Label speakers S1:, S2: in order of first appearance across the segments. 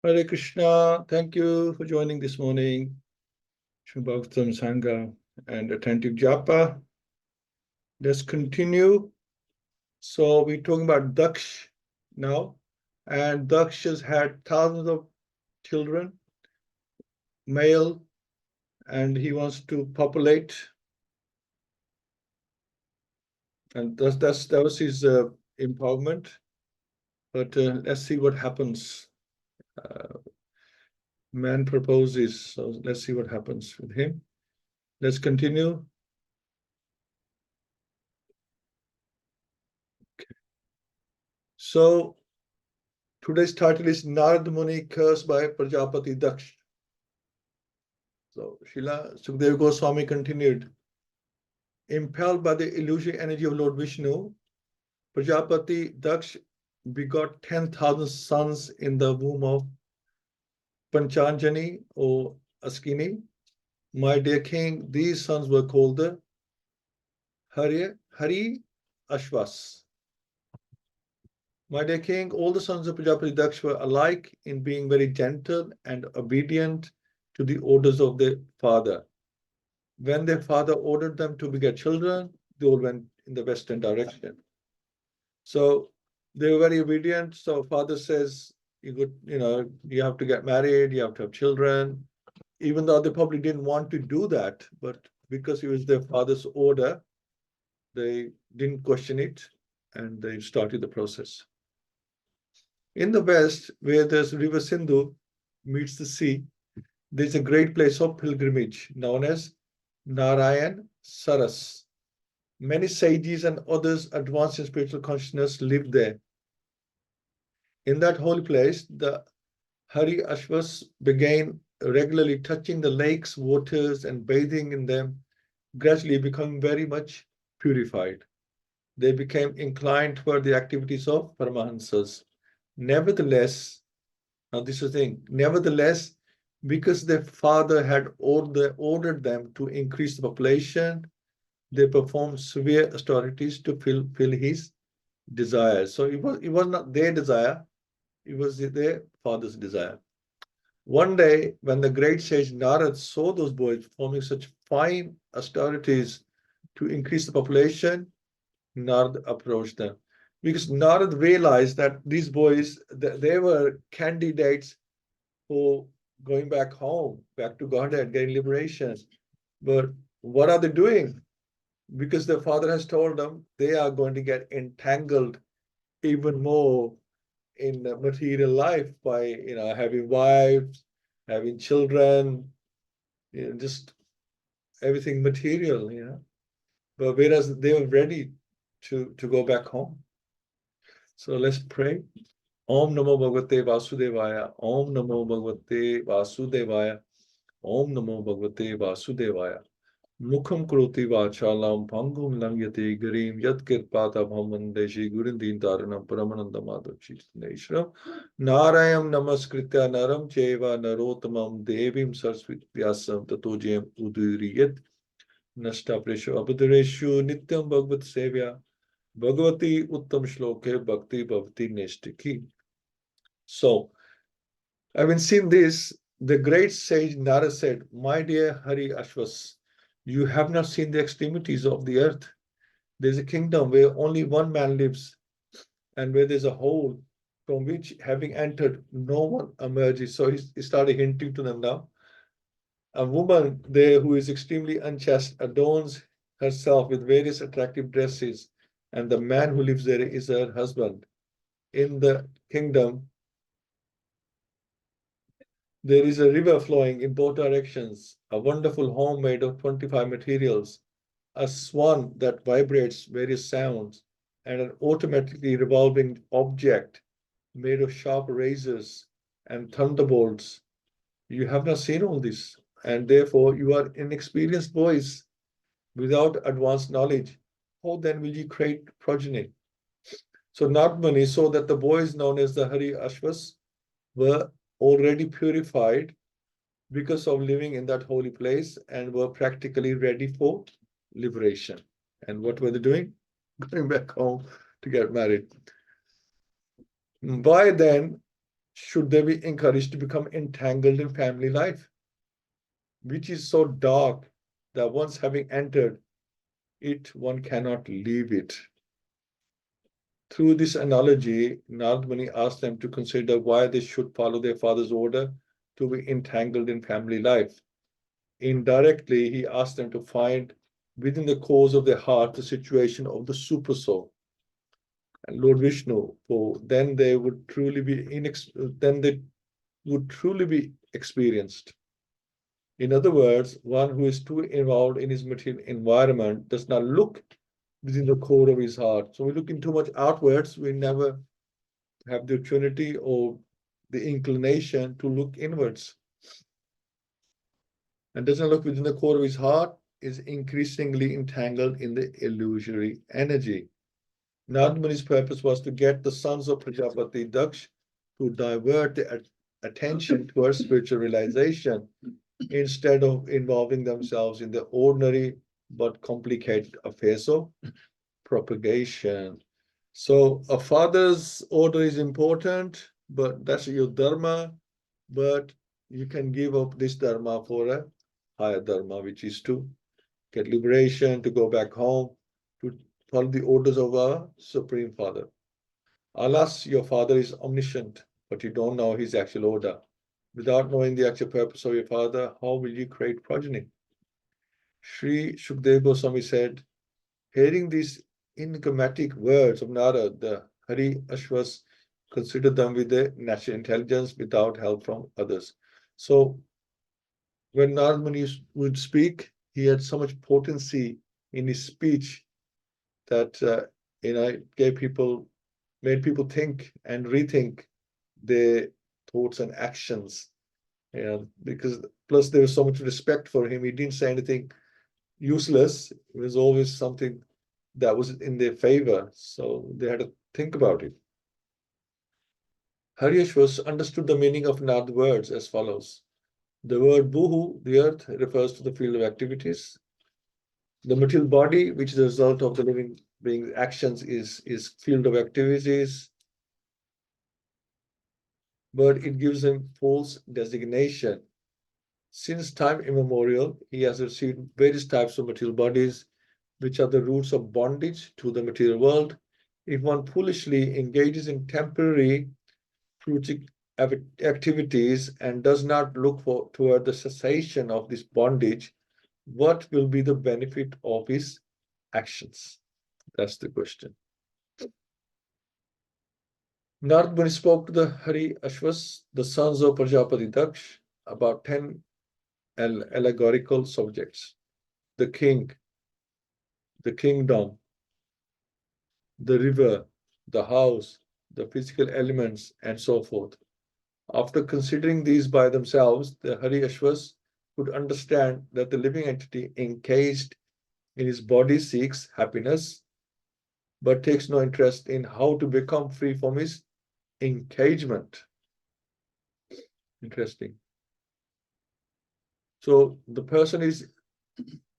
S1: Hare Krishna, thank you for joining this morning. Shubhaktam Sangha and attentive japa. Let's continue. So we're talking about Daksh now, and Daksh has had thousands of children, male, and he wants to populate. And that was his empowerment. But let's see what happens. Man proposes, so let's see what happens with him. Let's continue. Okay. So today's title is Nārada Muni cursed by Prajāpati Dakṣa. So Srila Sukadeva Goswami continued, impelled by the illusory energy of Lord Vishnu, Prajāpati Dakṣa begot 10,000 sons in the womb of Panchanjani or Askini. My dear king, these sons were called the Hari Ashvas. My dear king, all the sons of Prajāpati Dakṣa were alike in being very gentle and obedient to the orders of their father. When their father ordered them to beget children, they all went in the western direction. So they were very obedient. So father says, you have to get married, you have to have children, even though they probably didn't want to do that, but because it was their father's order, they didn't question it and they started the process. In the west, where the river Sindhu meets the sea, there's a great place of pilgrimage known as Narayan Saras. Many sages and others advanced in spiritual consciousness live there. In that holy place, the Hari Ashvas began regularly touching the lakes, waters, and bathing in them, gradually becoming very much purified. They became inclined toward the activities of Paramahansas. Nevertheless, now this is the thing, nevertheless, because their father had ordered them to increase the population, they performed severe austerities to fulfill his desires. So it was not their desire, it was their father's desire. One day, when the great sage Nārada saw those boys performing such fine austerities to increase the population, Nārada approached them. Because Nārada realized that these boys, they were candidates for going back home, back to Godhead, getting liberation. But what are they doing? Because their father has told them they are going to get entangled even more in material life by having wives, having children, just everything material, But whereas they were ready to go back home. So let's pray. Om Namo Bhagavate Vasudevaya. Om Namo Bhagavate Vasudevaya. Om Namo Bhagavate Vasudevaya. Mukham Kroti Vachalam Pangum Langyate Garim Yat Kirpata Bhamandeshi Gurindin Taranam Paramananda Madhachi Neshram Narayam Namaskritya Naram Cheva Narotamam Devim Saraswati Vyasam Tatojayam Uduriyat Nashta Presho Abhidareshu Nityam Bhagavat Sevya Bhagavati Uttam Shloke Bhakti Bhavati Neshtiki. So, having seen this, the great sage Nara said, my dear Hari Ashvas, you have not seen the extremities of the earth. There's a kingdom where only one man lives and where there's a hole from which, having entered, no one emerges. So he started hinting to them now. A woman there who is extremely unchaste adorns herself with various attractive dresses, and the man who lives there is her husband. In the kingdom, there is a river flowing in both directions, a wonderful home made of 25 materials, a swan that vibrates various sounds, and an automatically revolving object made of sharp razors and thunderbolts. You have not seen all this, and therefore you are inexperienced boys without advanced knowledge. How then will you create progeny? So Nārada Muni saw that the boys known as the Hari Ashvas were already purified because of living in that holy place and were practically ready for liberation. And what were they doing? Going back home to get married. Why then should they be encouraged to become entangled in family life, which is so dark that once having entered it, one cannot leave it? Through this analogy, Nārada Muni asked them to consider why they should follow their father's order to be entangled in family life. Indirectly, he asked them to find within the cause of their heart the situation of the supersoul and Lord Vishnu, for then they would truly be experienced. In other words, one who is too involved in his material environment does not look within the core of his heart. So we look in too much outwards, we never have the opportunity or the inclination to look inwards. And doesn't look within the core of his heart, is increasingly entangled in the illusory energy. Nārada Muni's purpose was to get the sons of Prajāpati Dakṣa to divert their attention towards spiritual realization instead of involving themselves in the ordinary but complicated affairs of propagation. So a father's order is important, but that's your dharma, but you can give up this dharma for a higher dharma, which is to get liberation, to go back home, to follow the orders of our Supreme Father. Alas, your father is omniscient, but you don't know his actual order. Without knowing the actual purpose of your father, how will you create progeny? Sri Shukdev Goswami said, hearing these enigmatic words of Narada, the Hari Ashwas considered them with their natural intelligence without help from others. So when Narada Muni would speak, he had so much potency in his speech that made people think and rethink their thoughts and actions. Because plus there was so much respect for him. He didn't say anything useless. It was always something that was in their favor. So they had to think about it. Haryashvas understood the meaning of Narada words as follows. The word Bhuhu, the earth, refers to the field of activities. The material body, which is the result of the living being's actions, is field of activities, but it gives him false designation. Since time immemorial, he has received various types of material bodies, which are the roots of bondage to the material world. If one foolishly engages in temporary fruitive activities and does not look toward the cessation of this bondage, what will be the benefit of his actions? That's the question. Nārada Muni spoke to the Hari Ashvas, the sons of Prajāpati Dakṣa, about 10 allegorical subjects: the king, the kingdom, the river, the house, the physical elements, and so forth. After considering these by themselves, the Hari Ashvas could understand that the living entity encased in his body seeks happiness, but takes no interest in how to become free from his engagement. Interesting. So the person is,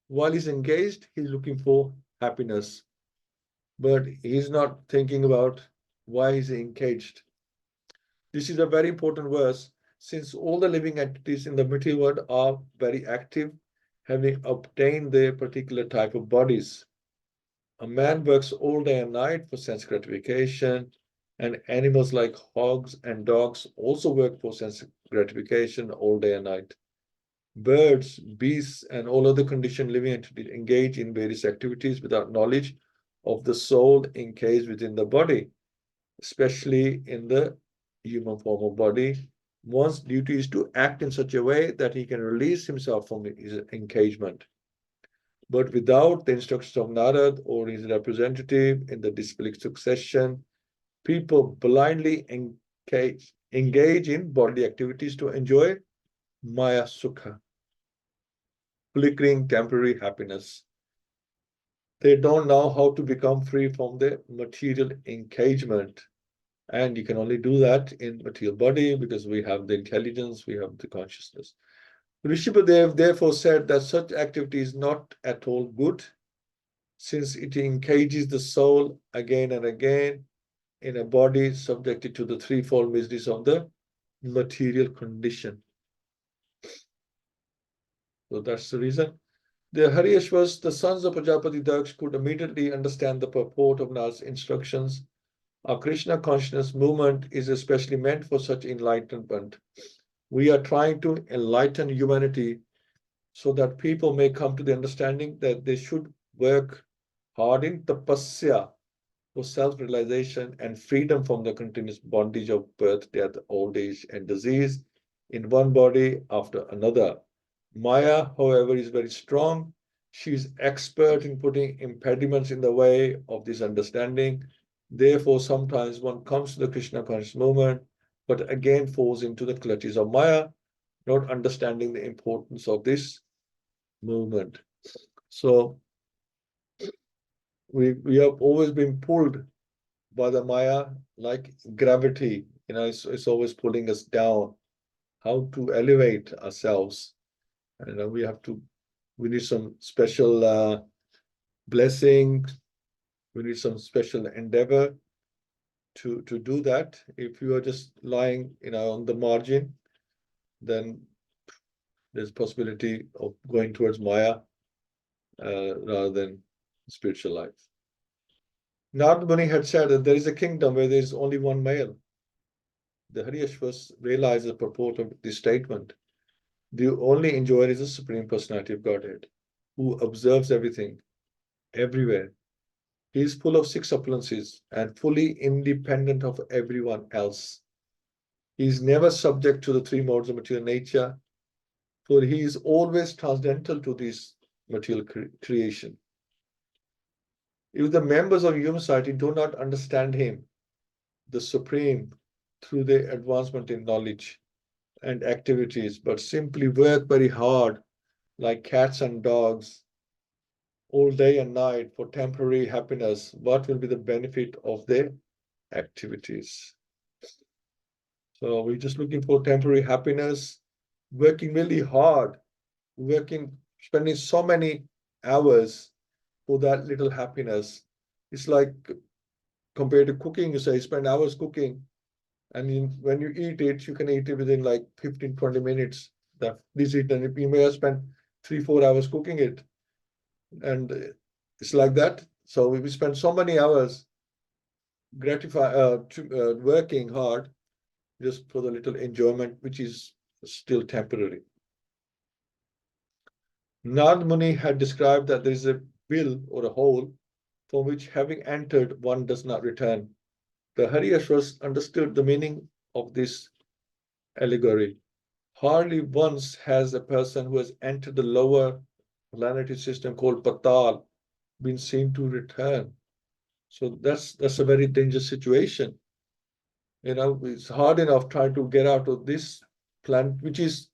S1: while he's engaged, he's looking for happiness, but he's not thinking about why he's engaged. This is a very important verse, since all the living entities in the material world are very active, having obtained their particular type of bodies. A man works all day and night for sense gratification, and animals like hogs and dogs also work for sense gratification all day and night. Birds, beasts, and all other conditioned living entities engage in various activities without knowledge of the soul encased within the body, especially in the human form of body. One's duty is to act in such a way that he can release himself from his engagement. But without the instructions of Narada or his representative in the disciplic succession, people blindly engage in bodily activities to enjoy Maya Sukha, flickering temporary happiness. They don't know how to become free from the material engagement. And you can only do that in material body because we have the intelligence, we have the consciousness. Rishabhadev therefore said that such activity is not at all good, since it engages the soul again and again in a body subjected to the threefold miseries of the material condition. So that's the reason. The Haryashvas, the sons of Prajāpati Dakṣa, could immediately understand the purport of Narada's instructions. Our Krishna consciousness movement is especially meant for such enlightenment. We are trying to enlighten humanity so that people may come to the understanding that they should work hard in tapasya for self-realization and freedom from the continuous bondage of birth, death, old age, and disease in one body after another. Maya, however, is very strong. She is expert in putting impediments in the way of this understanding. Therefore, sometimes one comes to the Krishna conscious movement, but again falls into the clutches of Maya, not understanding the importance of this movement. So we have always been pulled by the Maya like gravity. It's always pulling us down. How to elevate ourselves? And we need some special blessing. We need some special endeavor to do that. If you are just lying, on the margin, then there's possibility of going towards Maya rather than spiritual life. Nārada Muni had said that there is a kingdom where there is only one male. The Haryashvas realized the purport of this statement. The only enjoyer is the Supreme Personality of Godhead, who observes everything, everywhere. He is full of six opulences and fully independent of everyone else. He is never subject to the three modes of material nature, for he is always transcendental to this material creation. If the members of human society do not understand him, the Supreme, through their advancement in knowledge and activities, but simply work very hard like cats and dogs all day and night for temporary happiness, what will be the benefit of their activities? So we're just looking for temporary happiness, working really hard, spending so many hours for that little happiness. It's like compared to cooking, you say, spend hours cooking, and when you eat it, you can eat it within like 15, 20 minutes. This eat, and you may have spent 3-4 hours cooking it. And it's like that. So we spend so many hours working hard just for the little enjoyment, which is still temporary. Nārada Muni had described that there is a will or a hole from which, having entered, one does not return. The Haryashvas understood the meaning of this allegory. Hardly once has a person who has entered the lower planetary system called Patal been seen to return. So that's a very dangerous situation. It's hard enough trying to get out of this planet, which is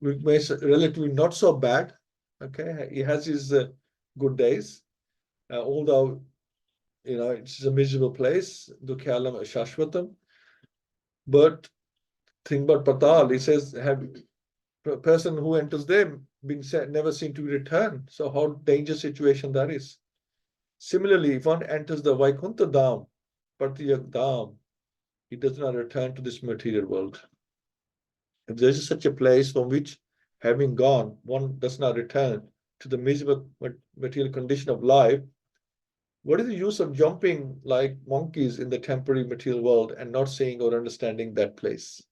S1: relatively not so bad. Okay, he has his good days, although it's a miserable place. Dukhalam Shashvatam. But think about Patal. He says, have a person who enters there never seen to return. So how dangerous situation that is. Similarly, if one enters the Vaikuntha Dham, Partiyak Dham, he does not return to this material world. If there is such a place from which, having gone, one does not return to the miserable material condition of life, what is the use of jumping like monkeys in the temporary material world and not seeing or understanding that place?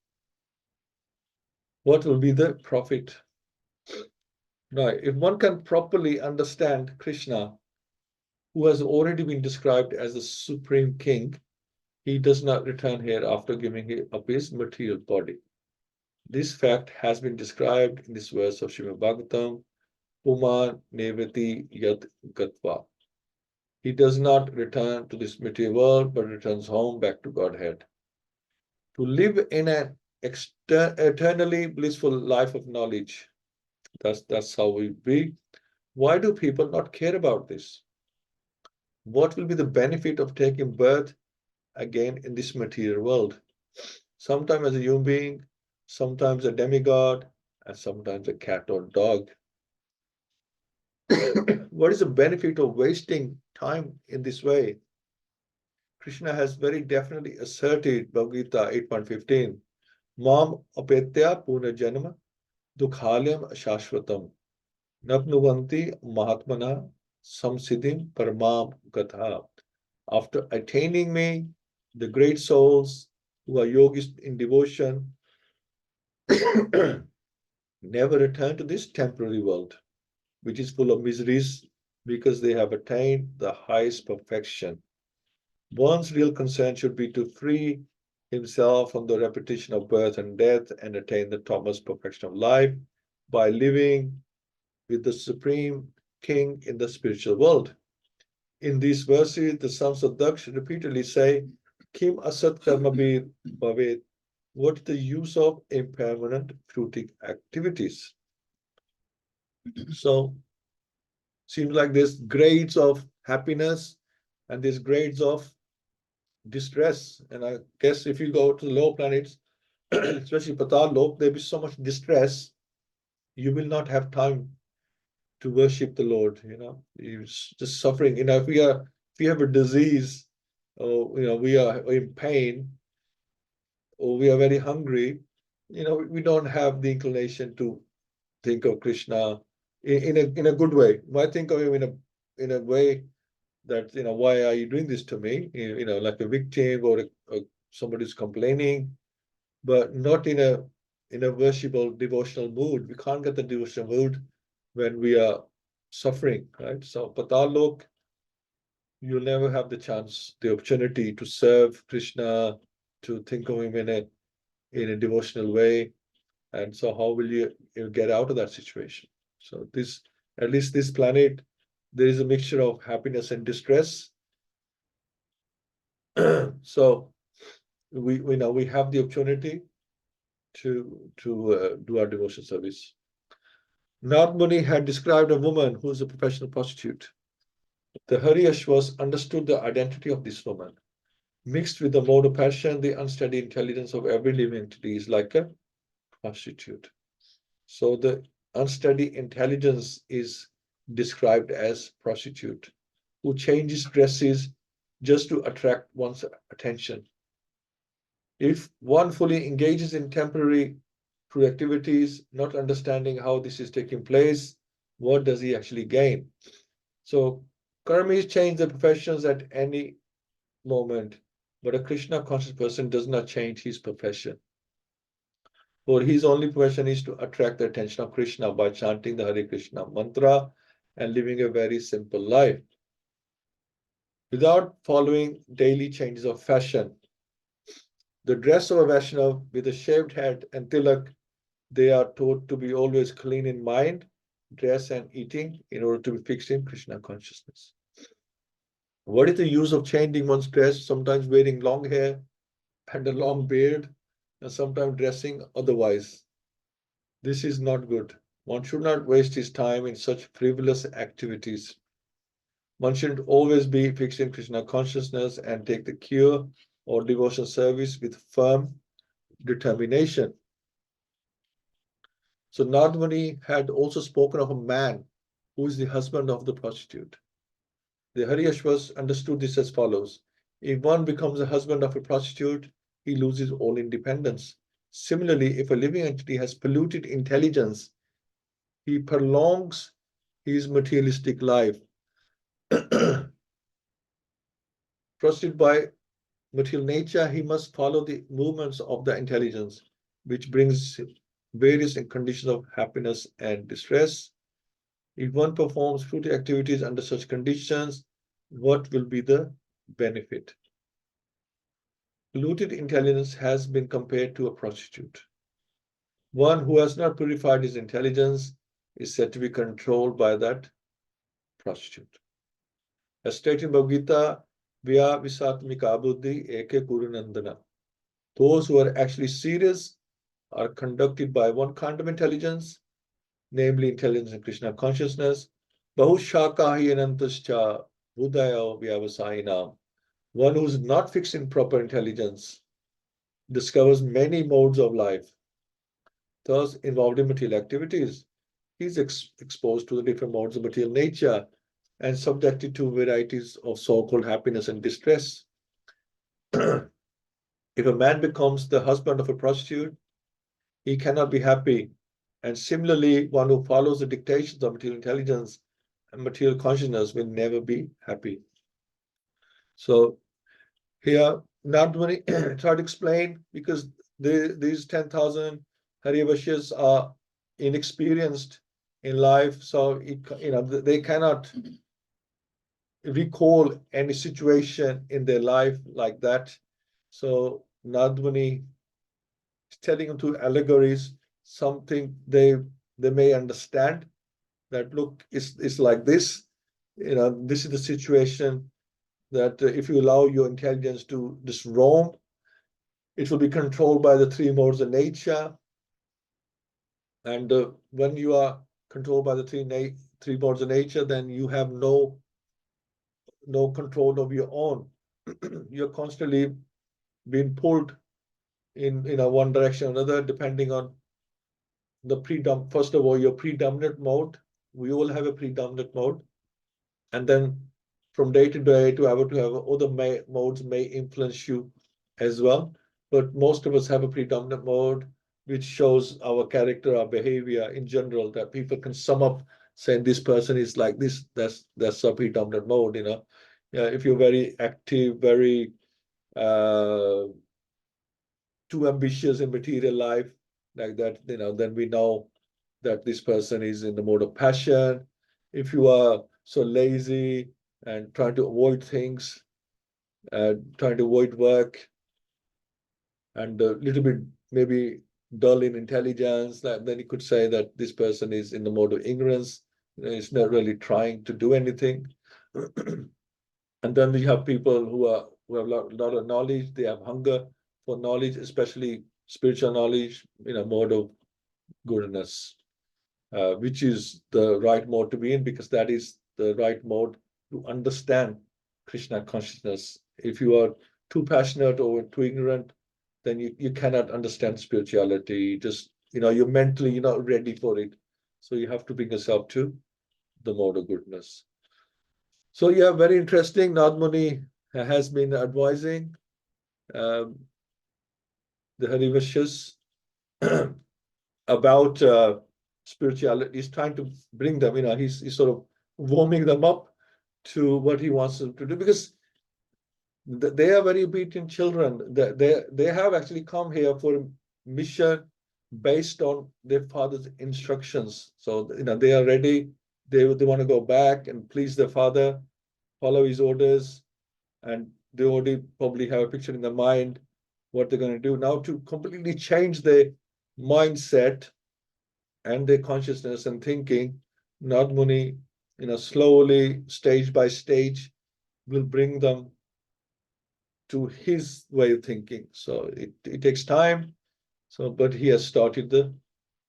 S1: What will be the profit? Now, if one can properly understand Krishna, who has already been described as the Supreme King, he does not return here after giving up his material body. This fact has been described in this verse of Srimad Bhagavatam, Puma Nevati Yat Gatva. He does not return to this material world, but returns home back to Godhead. To live in an eternally blissful life of knowledge, that's how we be. Why do people not care about this? What will be the benefit of taking birth again in this material world? Sometimes as a human being, sometimes a demigod, and sometimes a cat or dog. What is the benefit of wasting time in this way? Krishna has very definitely asserted, Bhagavad-Gita 8.15, Mam apetya puna janma dukhalyam shashvatam napnuvanti mahatmana samsiddhim paramam gatha. After attaining me, the great souls who are yogis in devotion never return to this temporary world, which is full of miseries because they have attained the highest perfection. One's real concern should be to free himself from the repetition of birth and death and attain the topmost perfection of life by living with the Supreme King in the spiritual world. In these verses, the sons of Daksh repeatedly say, Kim asat karma bhavet. What is the use of impermanent fruiting activities? So, seems like there's grades of happiness and there's grades of distress. And I guess if you go to the lower planets, especially Patal Lok, there'll be so much distress, you will not have time to worship the Lord. You're just suffering. If we have a disease, or we are in pain, or we are very hungry, we don't have the inclination to think of Krishna in a good way. We might think of him in a way that, why are you doing this to me? Like a victim or somebody who's complaining, but not in a worshipful devotional mood. We can't get the devotional mood when we are suffering, right? So Patal Lok, you'll never have the opportunity to serve Krishna, to think of him in a devotional way. And so how will you get out of that situation? So at least this planet, there is a mixture of happiness and distress. So we have the opportunity to do our devotion service. Nārada Muni had described a woman who is a professional prostitute. The Hariashvas understood the identity of this woman. Mixed with the mode of passion, the unsteady intelligence of every living entity is like a prostitute. So the unsteady intelligence is described as prostitute, who changes dresses just to attract one's attention. If one fully engages in temporary activities, not understanding how this is taking place, what does he actually gain? So karmis change the professions at any moment, but a Krishna conscious person does not change his profession. For his only profession is to attract the attention of Krishna by chanting the Hare Krishna mantra and living a very simple life. Without following daily changes of fashion, the dress of a Vaishnava with a shaved head and tilak, they are taught to be always clean in mind, dress and eating in order to be fixed in Krishna consciousness. What is the use of changing one's dress, sometimes wearing long hair and a long beard, and sometimes dressing otherwise? This is not good. One should not waste his time in such frivolous activities. One should always be fixed in Krishna consciousness and take the cure or devotion service with firm determination. So Nārada Muni had also spoken of a man who is the husband of the prostitute. The Hariashvas understood this as follows. If one becomes a husband of a prostitute, he loses all independence. Similarly, if a living entity has polluted intelligence, he prolongs his materialistic life. Prostituted by material nature, he must follow the movements of the intelligence, which brings various conditions of happiness and distress. If one performs fruitive activities under such conditions, what will be the benefit? Polluted intelligence has been compared to a prostitute. One who has not purified his intelligence is said to be controlled by that prostitute. As stated in Bhagavad-Gita, Vya Visatmika Buddhi Eke Kurunandana. Those who are actually serious are conducted by one kind of intelligence, namely intelligence in Krishna consciousness. Bahushakahi anantascha buddhayo vyavasayinam. One who is not fixed in proper intelligence discovers many modes of life, thus involved in material activities. He is exposed to the different modes of material nature and subjected to varieties of so-called happiness and distress. If a man becomes the husband of a prostitute, he cannot be happy. And similarly, one who follows the dictations of material intelligence and material consciousness will never be happy. So here, Nārada Muni try to explain, because these 10,000 Haryavashyas are inexperienced in life, so they cannot recall any situation in their life like that. So Nārada Muni is telling them through allegories something they may understand, that look, it's like this. This is the situation, that if you allow your intelligence to just roam, it will be controlled by the three modes of nature. And when you are controlled by the three modes of nature, then you have no control of your own. You're constantly being pulled in one direction or another, depending on first of all, your predominant mode. We all have a predominant mode. And then from day to day to have other modes may influence you as well. But most of us have a predominant mode, which shows our character, our behavior in general, that people can sum up saying this person is like this. That's a predominant mode. Yeah, if you're very active, very too ambitious in material life, like that, then we know that this person is in the mode of passion. If you are so lazy and trying to avoid things, trying to avoid work, and a little bit maybe dull in intelligence, then you could say that this person is in the mode of ignorance. It's not really trying to do anything. And then we have people who have a lot of knowledge. They have hunger for knowledge, especially spiritual knowledge, mode of goodness, which is the right mode to be in, because that is the right mode to understand Krishna consciousness. If you are too passionate or too ignorant, then you cannot understand spirituality. Just, you're mentally, you're not ready for it. So you have to bring yourself to the mode of goodness. So yeah, very interesting. Nārada Muni has been advising the Harivashyas about spirituality. He's trying to bring them, he's sort of warming them up to what he wants them to do, because they are very obedient children. They have actually come here for a mission based on their father's instructions. So they are ready. They want to go back and please their father, follow his orders, and they already probably have a picture in their mind what they're going to do. Now, to completely change their mindset and their consciousness and thinking, Nārada Muni, slowly, stage by stage, will bring them to his way of thinking. So it takes time. But he has started the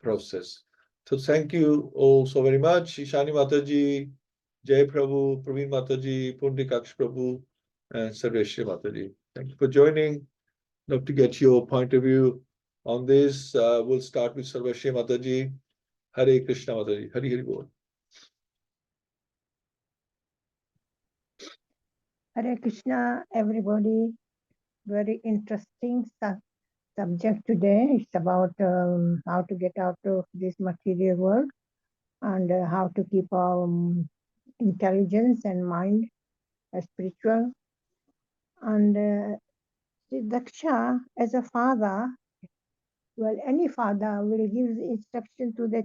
S1: process. So thank you all so very much. Ishani Mataji, Jai Prabhu, Praveen Mataji, Pundikaksh Prabhu, and Sarveshri Mataji. Thank you for joining. Love to get your point of view on this. We'll start with Sarveshri Mataji. Hare Krishna Mataji. Hari Hari Bol.
S2: Hare Krishna, everybody. Very interesting subject today. It's about how to get out of this material world and how to keep our intelligence and mind spiritual. And Daksha, as a father, well, any father will give instruction to the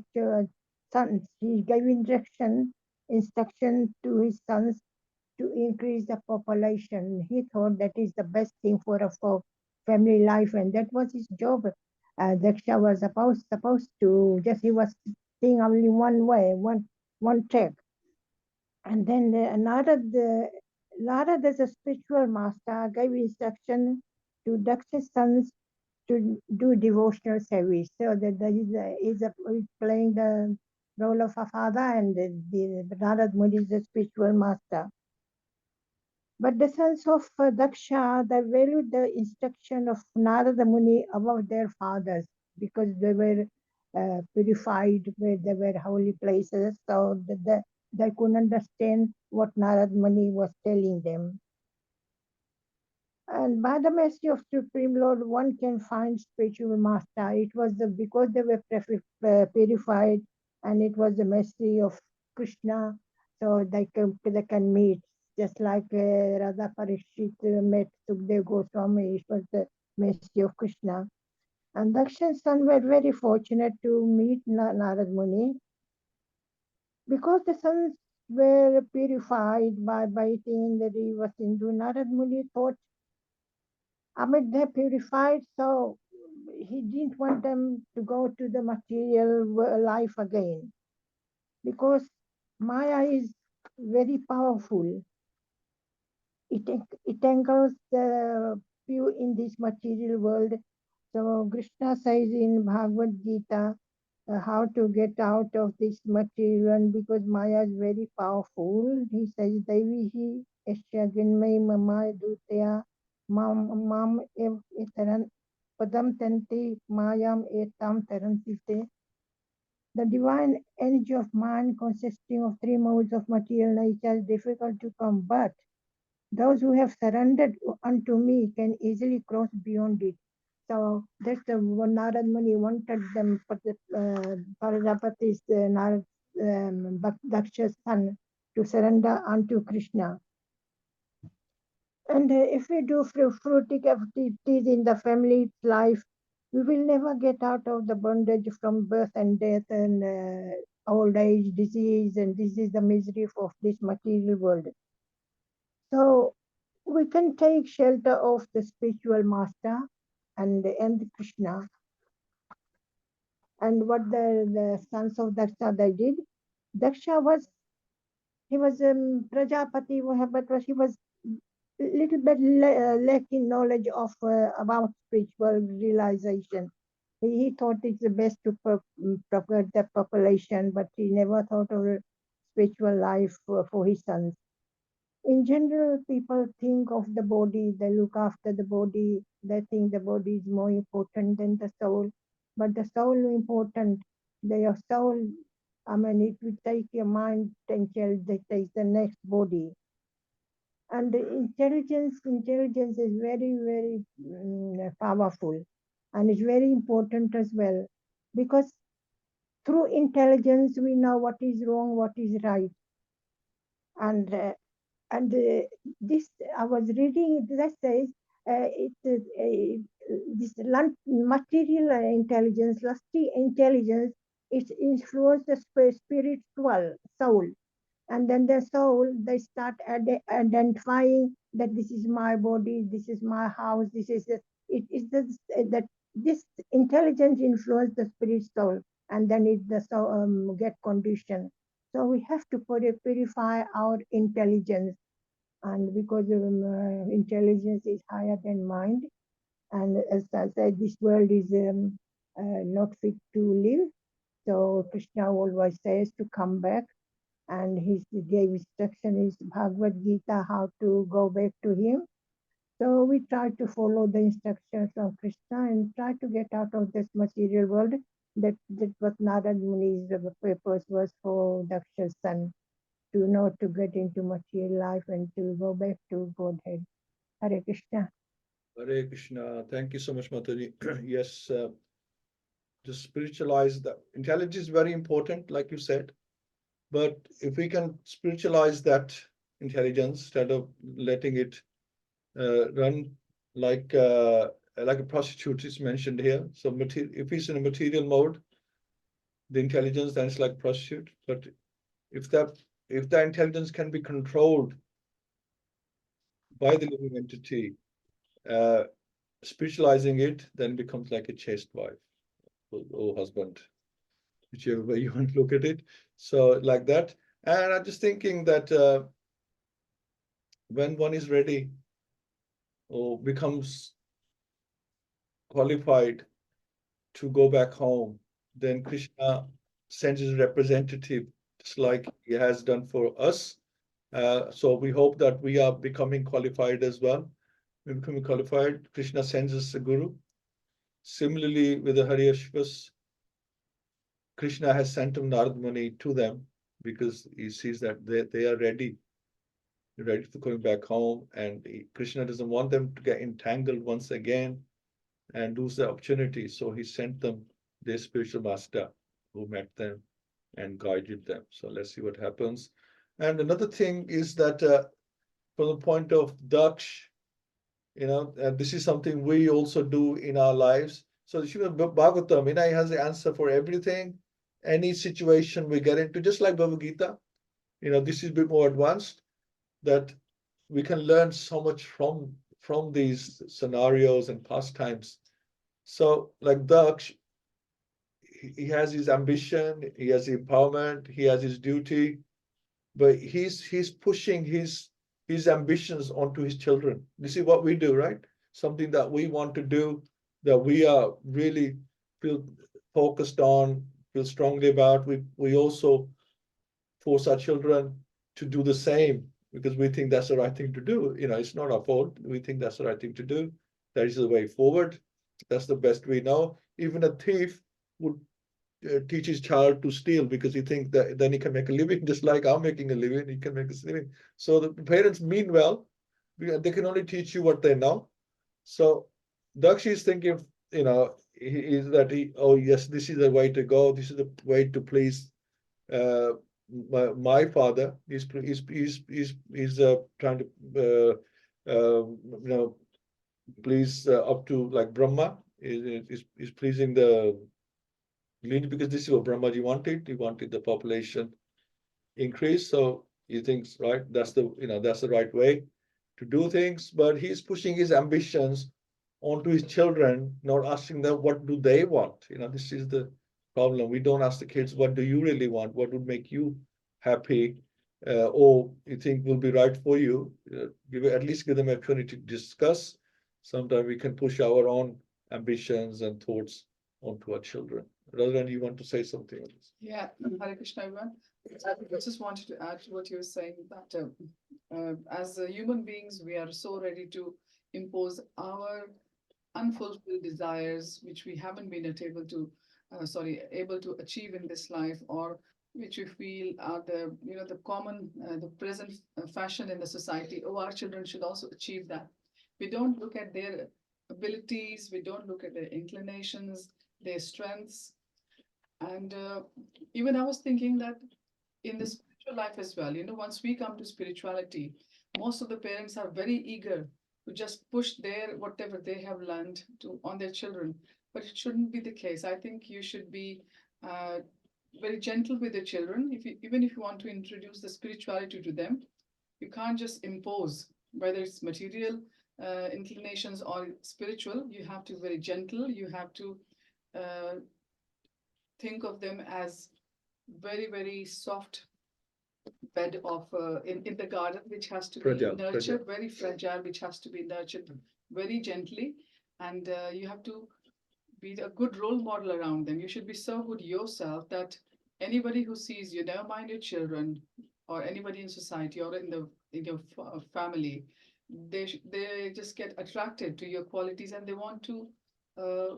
S2: sons. He gave instruction to his sons to increase the population. He thought that is the best thing for family life, and that was his job. Daksha was supposed to just, he was seeing only one way, one track. And then Nārada, as a spiritual master, gave instruction to Daksha's sons to do devotional service. So that is playing the role of a father, and the Nārada Muni is the spiritual master. But the sons of Daksha, they valued the instruction of Nārada Muni above their fathers, because they were purified, where they were holy places, so they couldn't understand what Nārada Muni was telling them. And by the mercy of Supreme Lord, one can find spiritual master. It was because they were purified, and it was the mercy of Krishna, so they can meet. Just like Radha Parishit met Sukdev Goswami, it was the mercy of Krishna. And Daksha's son were very fortunate to meet Nārada Muni, because the sons were purified by bathing in the river Sindhu. Nārada Muni thought, I mean, they're purified, so he didn't want them to go to the material life again, because Maya is very powerful. It entangles the few in this material world. So Krishna says in Bhagavad-Gita how to get out of this material, because Maya is very powerful. He says, Devihi Esya Ginmai Mama Dutya Mam Ev Itaran Padam Tanti Mayam Etam Tarantite. The divine energy of mind, consisting of three modes of material nature, is difficult to come, but those who have surrendered unto me can easily cross beyond it. So that's the Nārada Muni wanted them, Prajāpati's Daksha's son, to surrender unto Krishna. And if we do fruitic activities in the family life, we will never get out of the bondage from birth and death and old age, disease, and this is the misery of this material world. So we can take shelter of the spiritual master and Krishna. And what the sons of Daksha they did, Daksha was, he was Prajapati, but he was little bit lacking knowledge of about spiritual realization. He thought it's the best to propagate the population, but he never thought of spiritual life for his sons. In general, people think of the body, they look after the body, they think the body is more important than the soul. But the soul is important. Your soul, I mean, it will take your mind until they take the next body. And the intelligence is very, very powerful, and it's very important as well, because through intelligence we know what is wrong, what is right. And this I was reading that says this material intelligence, lusty intelligence, it influences the spiritual soul, and then the soul they start identifying that this is my body, this is my house, this is it is that this intelligence influence the spirit soul, and then it the soul get conditioned. So we have to purify our intelligence, and because intelligence is higher than mind, and as I said, this world is not fit to live. So Krishna always says to come back, and he gave instruction in Bhagavad-Gita how to go back to him. So we try to follow the instructions of Krishna and try to get out of this material world. That what Nārada Muni's purpose was for Daksha's son, to not to get into material life and to go back to Godhead. Hare Krishna.
S1: Hare Krishna. Thank you so much, Mataji. Yes, just spiritualize the intelligence is very important, like you said. But if we can spiritualize that intelligence instead of letting it run like a prostitute is mentioned here. So if he's in a material mode, the intelligence then is like prostitute. But if that intelligence can be controlled by the living entity, spiritualizing it then becomes like a chaste wife or husband, whichever way you want to look at it. So like that. And I'm just thinking that when one is ready or becomes qualified to go back home, then Krishna sends his representative, just like he has done for us. So we hope that we are becoming qualified as well. We're becoming qualified. Krishna sends us a guru. Similarly, with the Haryashvas, Krishna has sent him Nārada Muni to them because he sees that they are ready ready for going back home, and Krishna doesn't want them to get entangled once again and lose the opportunity. So he sent them their spiritual master who met them and guided them. So let's see what happens. And another thing is that from the point of Daksh, this is something we also do in our lives. So the Srimad Bhagavatam, he has the answer for everything, any situation we get into, just like Bhagavad-Gita. This is a bit more advanced, that we can learn so much from these scenarios and pastimes. So like Daksh, he has his ambition, he has empowerment, he has his duty, but he's pushing his ambitions onto his children. This is what we do, right? Something that we want to do, that we are really feel focused on, feel strongly about. We also force our children to do the same because we think that's the right thing to do. It's not our fault. We think that's the right thing to do. That is the way forward. That's the best we know. Even a thief would teach his child to steal because he thinks that then he can make a living, just like I'm making a living, he can make a living. So the parents mean well, they can only teach you what they know. So Dakshi is thinking, is that oh yes, this is the way to go. This is the way to please my father. He's trying to please up to like Brahma. Is pleasing the lineage, because this is what Brahmaji wanted. He wanted the population increase. So he thinks, right, that's the right way to do things. But he's pushing his ambitions onto his children, not asking them what do they want. This is the problem. We don't ask the kids, what do you really want? What would make you happy? Or you think will be right for you? At least give them an opportunity to discuss. Sometimes we can push our own ambitions and thoughts onto our children. Radharani, you want to say something on this?
S3: Yeah, Hare Krishna, everyone. I just wanted to add to what you were saying, that as human beings, we are so ready to impose our unfulfilled desires, which we haven't been able to achieve in this life, or which we feel are the common, the present fashion in the society. Oh, our children should also achieve that. We don't look at their abilities, we don't look at their inclinations, their strengths. And even I was thinking that in the spiritual life as well, once we come to spirituality, most of the parents are very eager to just push their whatever they have learned on their children. But it shouldn't be the case. I think you should be very gentle with the children. Even if you want to introduce the spirituality to them, you can't just impose, whether it's material inclinations or spiritual. You have to be very gentle. You have to uh, think of them as very, very soft bed of in the garden, which has to be nurtured, very fragile, which has to be nurtured very gently. And you have to be a good role model around them. You should be so good yourself that anybody who sees you, never mind your children or anybody in society or in your family, they just get attracted to your qualities and they want to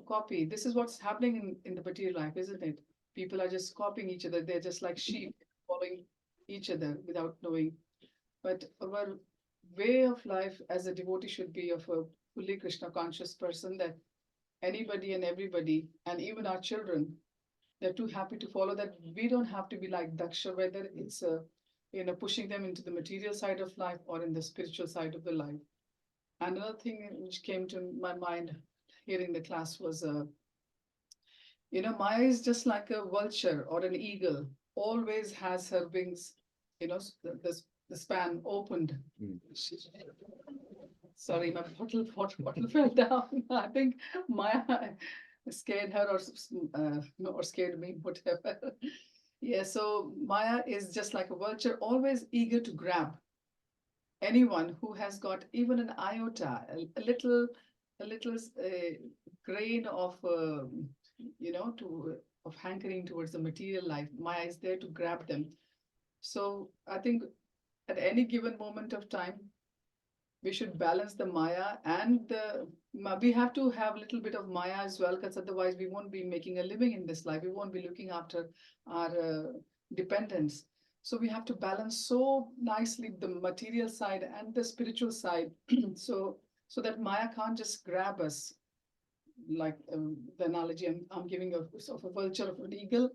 S3: copy. This is what's happening in the material life, isn't it? People are just copying each other. They're just like sheep following each other without knowing. But our way of life as a devotee should be of a fully Krishna conscious person, that anybody and everybody, and even our children, they're too happy to follow that. We don't have to be like Daksha, whether it's pushing them into the material side of life or in the spiritual side of the life. And another thing which came to my mind hearing the class was, Maya is just like a vulture or an eagle, always has her wings, the span opened. Sorry, my bottle fell down. I think Maya scared her or scared me, whatever. Yeah, so Maya is just like a vulture, always eager to grab anyone who has got even an iota, a little grain of of hankering towards the material life. Maya is there to grab them. So I think at any given moment of time, we should balance the Maya and we have to have a little bit of Maya as well, because otherwise we won't be making a living in this life. We won't be looking after our dependents. So we have to balance so nicely the material side and the spiritual side, so that Maya can't just grab us, like the analogy I'm giving of a vulture, of an eagle,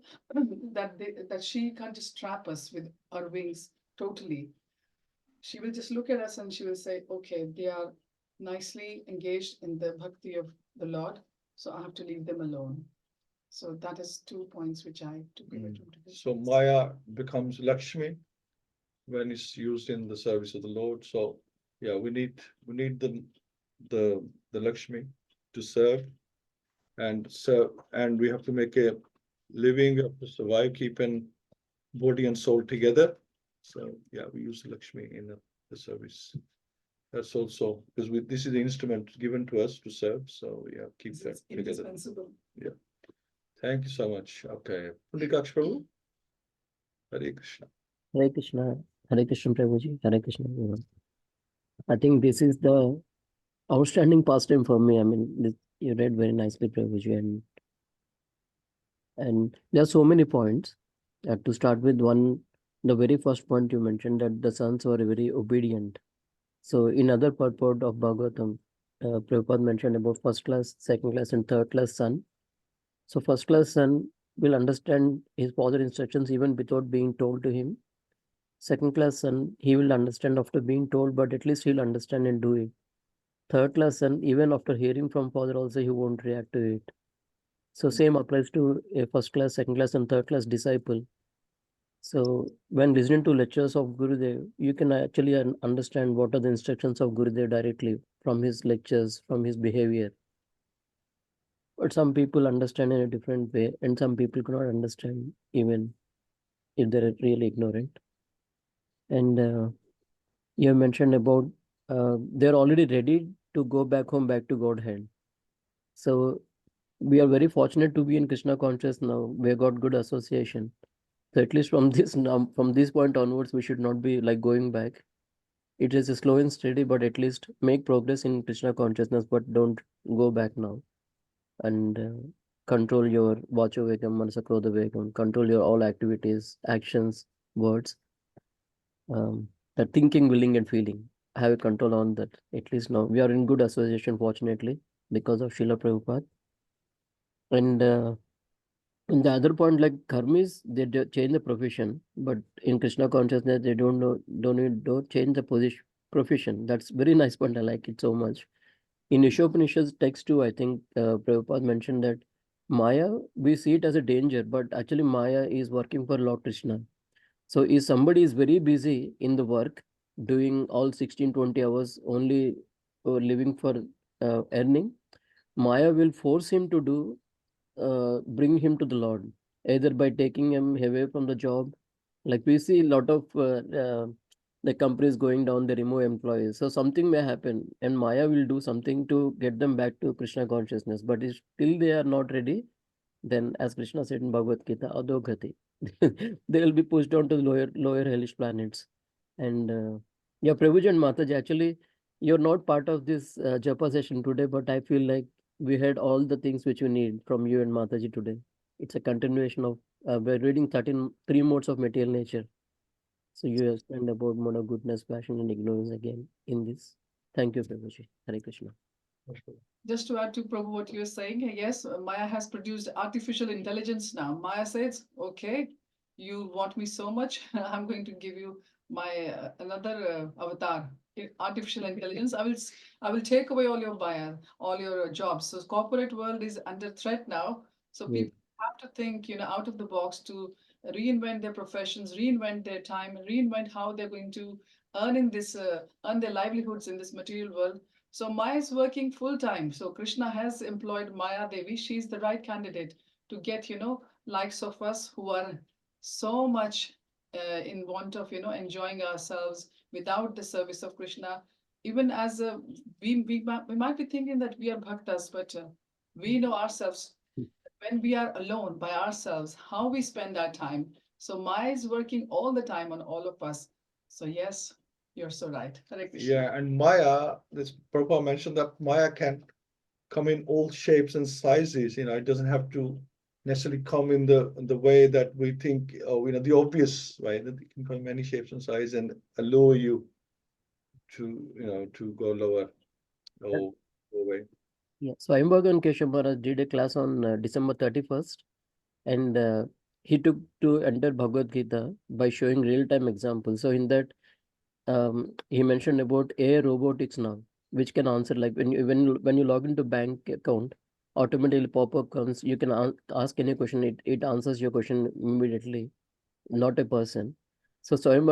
S3: that she can't just trap us with her wings totally. She will just look at us and she will say, okay, they are nicely engaged in the bhakti of the Lord, so I have to leave them alone. So that is 2 points which I took away from today's
S1: So
S3: class.
S1: Maya becomes Lakshmi when it's used in the service of the Lord. So yeah, we need the Lakshmi to serve and we have to make a living, we have to survive, keeping body and soul together. So yeah, we use Lakshmi in the service. That's also because this is the instrument given to us to serve. So yeah, keep that
S3: It's
S1: together.
S3: indispensable.
S1: Yeah. Thank you so much. Okay. Pundrikaksh Prabhu. Hare Krishna.
S4: Hare Krishna, Hare Krishna Prabhuji, Hare Krishna everyone. I think this is the outstanding pastime for me. I mean, you read very nicely, Prabhuji, and there are so many points. To start with, the very first point you mentioned that the sons were very obedient. So in other purport of Bhagavatam, Prabhupada mentioned about first class, second class, and third class son. So first class son will understand his father instructions even without being told to him. Second class son, he will understand after being told, but at least he'll understand and do it. Third class son, even after hearing from father also, he won't react to it. So same applies to a first class, second class, and third class disciple. So when listening to lectures of Gurudev, you can actually understand what are the instructions of Gurudev directly from his lectures, from his behavior. But some people understand in a different way, and some people cannot understand even if they're really ignorant. And you mentioned about they're already ready to go back home, back to Godhead. So we are very fortunate to be in Krishna conscious now. We have got good association. So at least from from this point onwards, we should not be like going back. It is a slow and steady, but at least make progress in Krishna consciousness, but don't go back now. And control your vacho vegam, manasa krodha vegam, control your all activities, actions, words, the thinking, willing, and feeling. Have a control on that. At least now we are in good association, fortunately, because of Srila Prabhupada. And in the other point, like karmis, they change the profession, but in Krishna consciousness, they don't change the profession. That's very nice point. I like it so much. In Ishopanishad's text too, I think Prabhupada mentioned that Maya, we see it as a danger, but actually Maya is working for Lord Krishna. So if somebody is very busy in the work, doing all 16, 20 hours only living for earning, Maya will force him to bring him to the Lord, either by taking him away from the job. Like we see a lot of the companies going down, they remove employees. So something may happen, and Maya will do something to get them back to Krishna consciousness. But if still they are not ready, then as Krishna said in Bhagavad-Gita, adogati, they will be pushed down to the lower hellish planets. And yeah, Prabhuji and Mataji, actually, you're not part of this japa session today, but I feel like we had all the things which we need from you and Mataji today. It's a continuation of we're reading 3 modes of material nature. So you have explained about mode of goodness, passion, and ignorance again in this. Thank you, Prabhuji. Hare Krishna.
S3: Just to add to Prabhu what you're saying, yes, Maya has produced artificial intelligence now. Maya says, okay, you want me so much, I'm going to give you my another avatar, artificial intelligence. I will take away all your all your jobs. So corporate world is under threat now. So people have to think, out of the box to reinvent their professions, reinvent their time, reinvent how they're going to earn their livelihoods in this material world. So Maya is working full time. So Krishna has employed Maya Devi. She's the right candidate to get, likes of us who are so much in want of, enjoying ourselves without the service of Krishna. Even as we might be thinking that we are bhaktas, but we know ourselves when we are alone by ourselves, how we spend our time. So Maya is working all the time on all of us. So yes, you're so right. Hare Krishna.
S1: Yeah, and Maya, this Prabhupada mentioned that Maya can come in all shapes and sizes. It doesn't have to necessarily come in the way that we think, the obvious way, that it can come in many shapes and sizes and allure you to go lower or go away.
S4: Yeah. So Ayambhaga Keshav Maharaj did a class on December 31st, and he took to enter Bhagavad-Gita by showing real-time examples. So in that, he mentioned about AI robotics now, which can answer, like when you log into bank account, automatically pop-up comes. You can ask any question. It answers your question immediately, not a person. So Swayam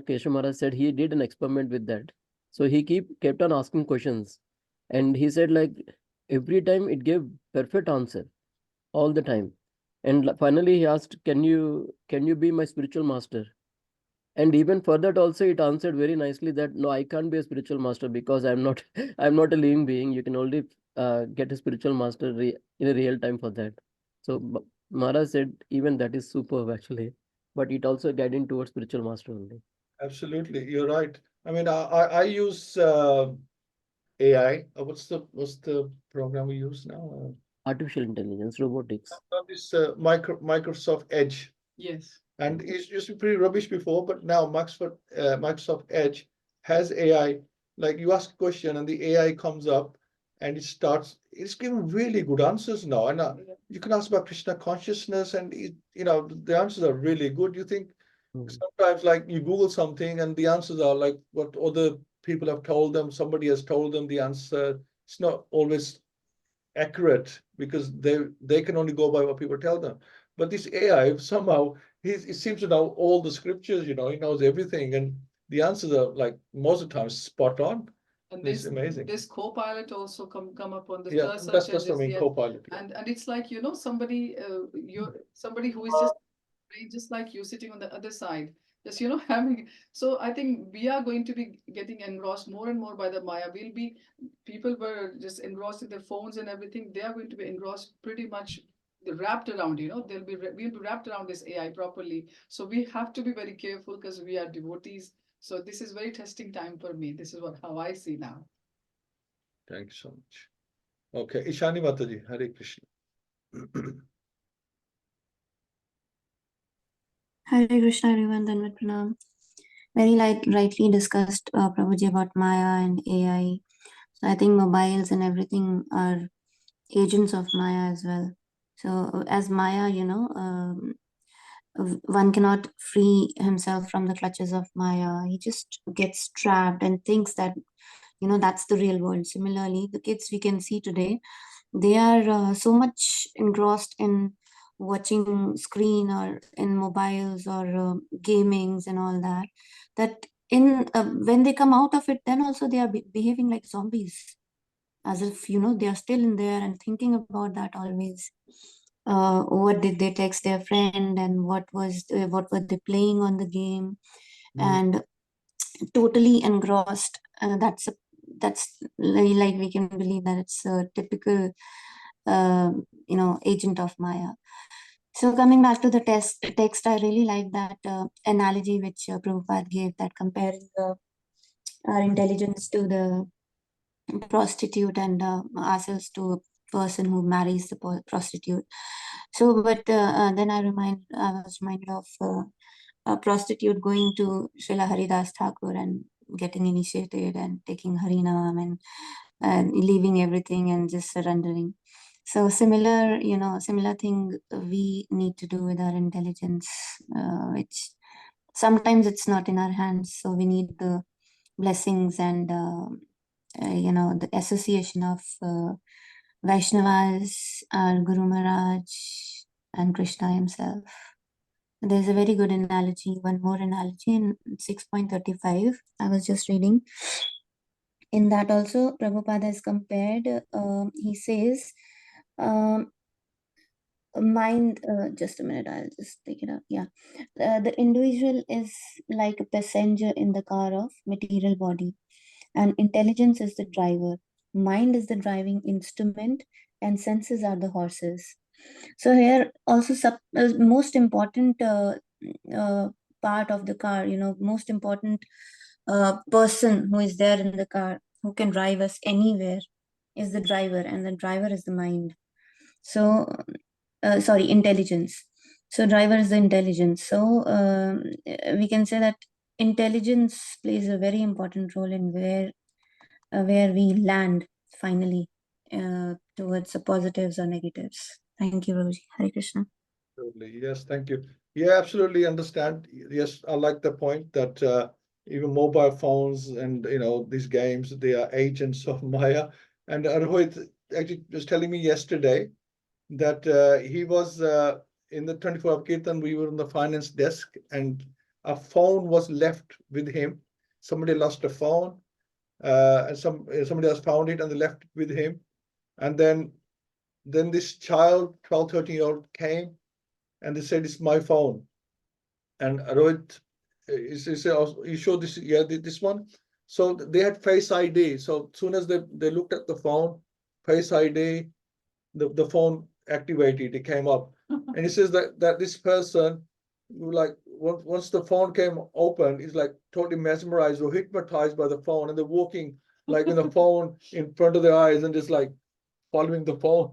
S4: Keshav Maharaj said he did an experiment with that. So he kept on asking questions, and he said, like, every time it gave perfect answer all the time. And finally he asked, can you be my spiritual master? And even for that also it answered very nicely that no, I can't be a spiritual master because I'm not I'm not a living being. You can only get a spiritual master in a real time for that. So Maharaj said even that is superb actually, but it also guiding towards spiritual master only.
S1: Absolutely, you're right. I mean, I use AI. What's the program we use now?
S4: Artificial intelligence, robotics.
S1: This Microsoft Edge.
S3: Yes.
S1: And it used to be pretty rubbish before, but now Microsoft Edge has AI. Like you ask a question and the AI comes up and it's giving really good answers now. And you can ask about Krishna consciousness and the answers are really good. You think sometimes like you Google something and the answers are like what other people have told them, somebody has told them the answer. It's not always accurate because they can only go by what people tell them. But this AI somehow he seems to know all the scriptures. He knows everything, and the answers are like most of the time spot on.
S3: And
S1: It's amazing.
S3: This co-pilot also come up on the search
S1: That's what I
S3: engines,
S1: mean,
S3: yeah.
S1: co-pilot.
S3: And it's like somebody somebody who is just like you sitting on the other side, just having. So I think we are going to be getting engrossed more and more by the Maya. People were just engrossed in their phones and everything. They are going to be engrossed pretty much wrapped around. We'll be wrapped around this AI properly. So we have to be very careful because we are devotees. So this is very testing time for me. This is how I see now.
S1: Thank you so much. Okay, Ishani Mataji, Hare Krishna.
S5: Hare Krishna, everyone. Dandavat Pranam. Very rightly discussed, Prabhuji, about Maya and AI. So I think mobiles and everything are agents of Maya as well. So as Maya, one cannot free himself from the clutches of Maya. He just gets trapped and thinks that, that's the real world. Similarly, the kids we can see today, they are so much engrossed in watching screen or in mobiles or gamings and all that, that when they come out of it, then also they are behaving like zombies, as if they are still in there and thinking about that always. What did they text their friend, and what were they playing on the game, and totally engrossed. That's like we can believe that it's a typical agent of Maya. So coming back to the text, I really like that analogy which Prabhupada gave, that comparing our intelligence to the prostitute and ourselves to a person who marries the prostitute. So, but then I was reminded of a prostitute going to Srila Haridas Thakur and getting initiated and taking Harinam and leaving everything and just surrendering. So similar thing we need to do with our intelligence, which sometimes it's not in our hands. So we need the blessings and the association of Vaishnavas, our Guru Maharaj, and Krishna himself. There's a very good analogy, one more analogy in 6.35. I was just reading. In that also, Prabhupada has compared, he says, mind, just a minute, I'll just take it out. Yeah. The individual is like a passenger in the car of material body, and intelligence is the driver. Mind is the driving instrument, and senses are the horses. So here also most important part of the car, most important person who is there in the car, who can drive us anywhere, is the driver, and the driver is the mind. So sorry, intelligence. So driver is the intelligence. So we can say that intelligence plays a very important role in where we land finally towards the positives or negatives. Thank you, Prabhuji. Hare Krishna.
S1: Absolutely. Yes, thank you. Yeah, absolutely understand. Yes, I like the point that even mobile phones and these games, they are agents of Maya. And Rohit actually was telling me yesterday that he was in the 24-hour Kirtan, we were on the finance desk and a phone was left with him. Somebody lost a phone, and somebody else found it and they left it with him. And then this child, 12, 13-year-old came and they said, it's my phone. And Rohit, he said, you show this, yeah, this one. So they had Face ID. So as soon as they looked at the phone, Face ID, the phone activated, it came up. And he says that this person, like, once the phone came open, is like totally mesmerized or hypnotized by the phone, and they're walking like with the phone in front of their eyes and just like following the phone.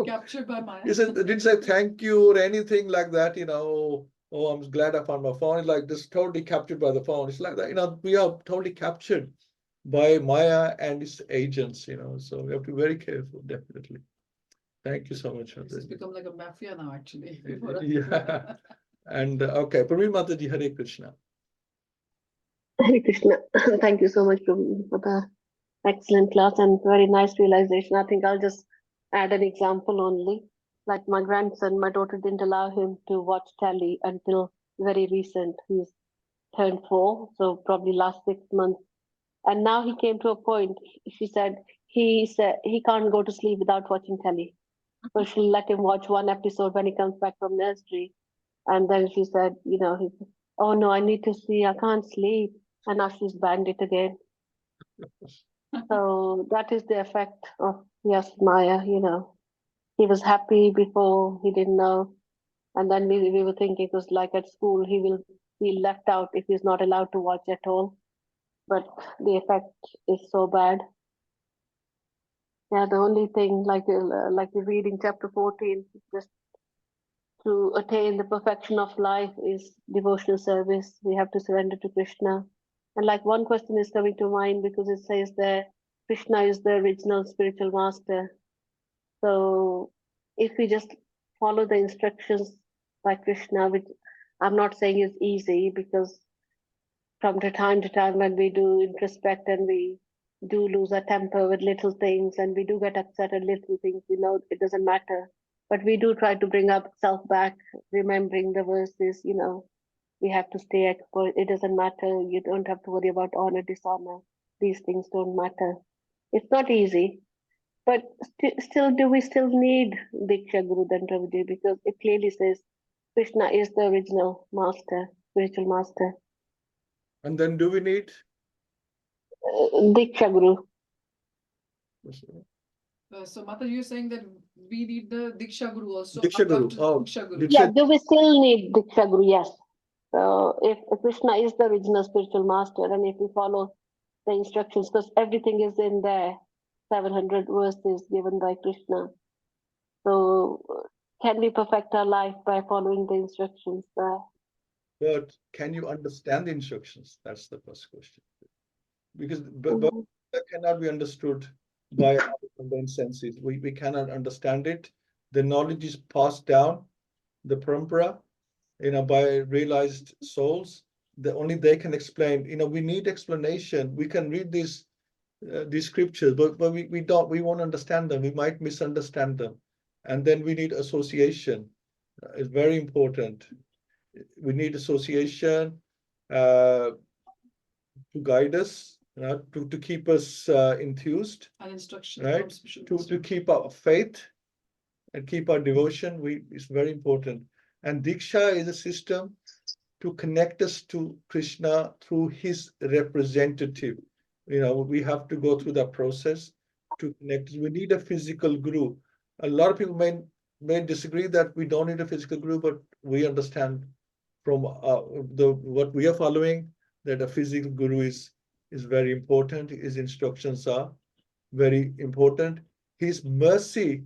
S3: Captured by Maya.
S1: He said, they didn't say thank you or anything like that, oh, I'm glad I found my phone. It's like just totally captured by the phone. It's like that, we are totally captured by Maya and its agents, so we have to be very careful, definitely. Thank you so much.
S3: It's become like a mafia now, actually.
S1: Yeah. And okay, Praveen Mataji, Hare Krishna.
S6: Hare Krishna. Thank you so much, Prabhu, for the excellent class and very nice realization. I think I'll just add an example only. Like my grandson, my daughter didn't allow him to watch telly until very recent. He's turned 4, so probably last 6 months. And now he came to a point, she said he can't go to sleep without watching telly. So she'll let him watch one episode when he comes back from nursery. And then she said, oh no, I need to see, I can't sleep. And now she's banned it again. So that is the effect of, yes, Maya, He was happy before, he didn't know. And then we were thinking it was like at school, he will be left out if he's not allowed to watch at all. But the effect is so bad. Yeah, the only thing, like we read in chapter 14, just to attain the perfection of life is devotional service. We have to surrender to Krishna. And like one question is coming to mind because it says there, Krishna is the original spiritual master. So if we just follow the instructions by Krishna, which I'm not saying is easy, because from time to time when we do introspect and we do lose our temper with little things and we do get upset at little things, it doesn't matter. But we do try to bring ourselves back, remembering the verses, we have to stay expert. It doesn't matter. You don't have to worry about honor, dishonor. These things don't matter. It's not easy. But still, do we still need Diksha Guru then, Prabhuji? Because it clearly says Krishna is the original master, spiritual master.
S1: And then do we need
S6: Diksha Guru.
S3: So Mata, you're saying that we need the Diksha Guru also.
S1: Diksha Guru?
S3: After
S1: Oh,
S3: Diksha Guru.
S1: Diksha.
S6: Yeah, do we still need Diksha Guru? Yes. So if Krishna is the original spiritual master, and if we follow the instructions, because everything is in there, 700 verses given by Krishna. So can we perfect our life by following the instructions there?
S1: But can you understand the instructions? That's the first question. Because that cannot be understood by our conventional senses. We cannot understand it. The knowledge is passed down, the parampara, by realized souls. Only they can explain. We need explanation. We can read these scriptures, but we don't. We won't understand them. We might misunderstand them, and then we need association. It's very important. We need association to guide us, to keep us enthused,
S3: And instruction.
S1: right? To keep our faith and keep our devotion. It's very important. And Diksha is a system to connect us to Krishna through his representative. We have to go through that process to connect. We need a physical guru. A lot of people may disagree that we don't need a physical guru, but we understand from what we are following that a physical guru is very important. His instructions are very important. His mercy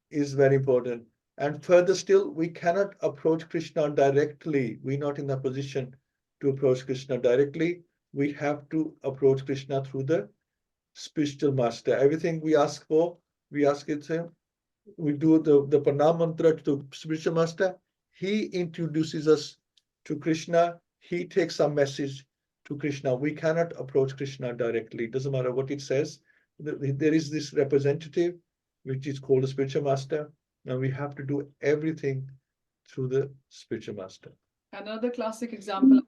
S1: is very important. And further still, we cannot approach Krishna directly. We're not in a position to approach Krishna directly. We have to approach Krishna through the spiritual master. Everything we ask for, we ask it to him. We do the Pranam mantra to the spiritual master. He introduces us to Krishna. He takes some message to Krishna. We cannot approach Krishna directly. It doesn't matter what it says. There is this representative, which is called the spiritual master. And we have to do everything through the spiritual master.
S3: Another classic example,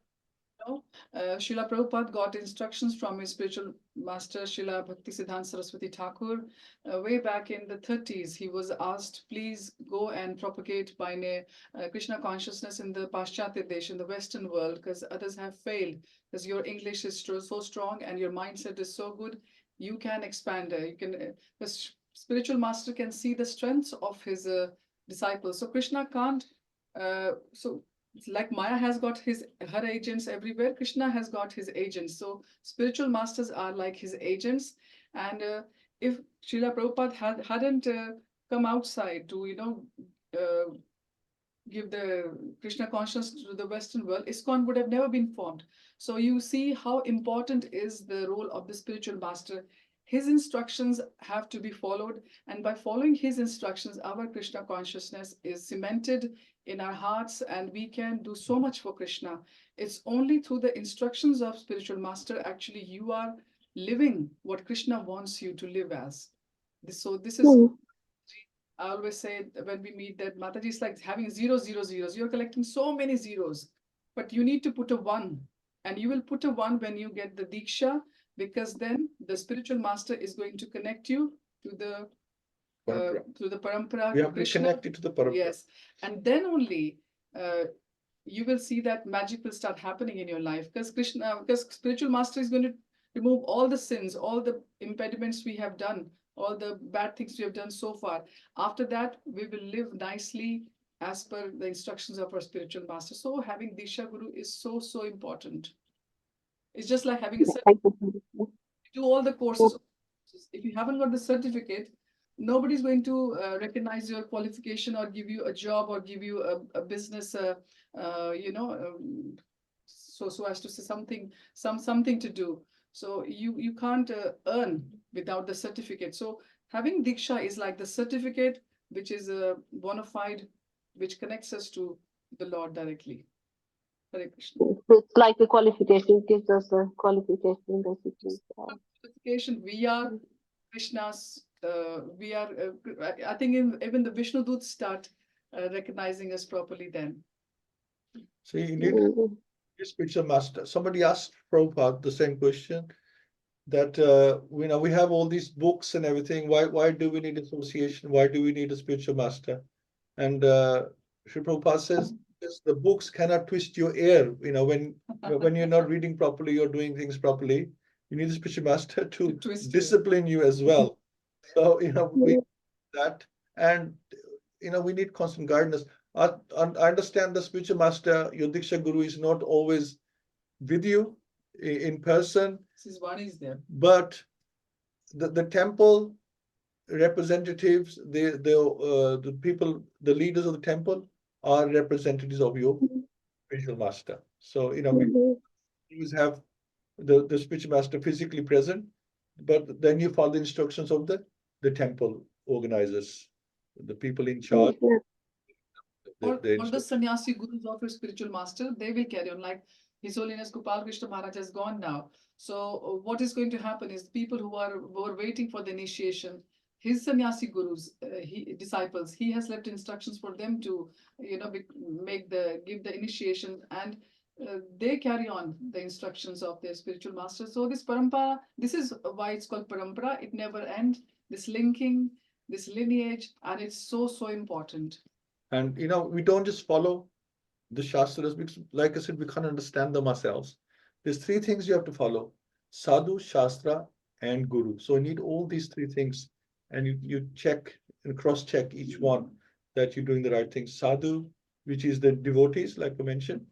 S3: Srila Prabhupada got instructions from his spiritual master, Srila Bhaktisiddhanta Saraswati Thakur. Way back in the 30s, he was asked, please go and propagate Krishna consciousness in the Paschatya Desh, in the Western world, because others have failed, because your English is so strong and your mindset is so good, you can expand. The spiritual master can see the strengths of his disciples. So Krishna can't, it's like Maya has got her agents everywhere. Krishna has got his agents. So spiritual masters are like his agents. And if Srila Prabhupada hadn't come outside to, give the Krishna consciousness to the Western world, ISKCON would have never been formed. So you see how important is the role of the spiritual master. His instructions have to be followed. And by following his instructions, our Krishna consciousness is cemented in our hearts, and we can do so much for Krishna. It's only through the instructions of spiritual master, actually, you are living what Krishna wants you to live as. So this is, I always say when we meet that Mataji is like having 0, 0, 0s. You're collecting so many zeros, but you need to put a 1. And you will put a 1 when you get the Diksha, because then the spiritual master is going to connect you to the Parampara.
S1: We have to be connected to the Parampara.
S3: Yes. And then only you will see that magic will start happening in your life, because spiritual master is going to remove all the sins, all the impediments we have done, all the bad things we have done so far. After that, we will live nicely as per the instructions of our spiritual master. So having Diksha Guru is so important. It's just like having a certificate. Do all the courses. If you haven't got the certificate, nobody's going to recognize your qualification or give you a job or give you a business, so as to say something to do. So you can't earn without the certificate. So having Diksha is like the certificate, which is a bona fide, which connects us to the Lord directly. Hare Krishna.
S6: It's like a qualification, gives us a qualification basically.
S3: Qualification, we are Krishna's, we are, I think even the Vishnu Doots start recognizing us properly then.
S1: So you need a spiritual master. Somebody asked Prabhupada the same question, that we have all these books and everything. Why do we need association? Why do we need a spiritual master? And Sri Prabhupada says, yes, the books cannot twist your ear. When you're not reading properly, you're doing things properly. You need a spiritual master to discipline you as well. So we need that, and we need constant guidance. I understand the spiritual master, your Diksha Guru, is not always with you in person.
S3: His one is there.
S1: But the temple representatives, the people, the leaders of the temple are representatives of your spiritual master. So we always have the spiritual master physically present, but then you follow the instructions of the temple organizers, the people in charge.
S3: Or the sannyasi gurus of your spiritual master, they will carry on. Like His Holiness Gopal Krishna Maharaj has gone now. So what is going to happen is people who were waiting for the initiation, his sannyasi gurus, disciples, he has left instructions for them to, give the initiation, and they carry on the instructions of their spiritual master. So this parampara, this is why it's called parampara. It never ends. This linking, this lineage, and it's so important.
S1: And we don't just follow the Shastras, because like I said, we can't understand them ourselves. There's 3 things you have to follow: Sadhu, Shastra, and Guru. So you need all these 3 things, and you check and cross-check each one that you're doing the right thing. Sadhu, which is the devotees, like I mentioned,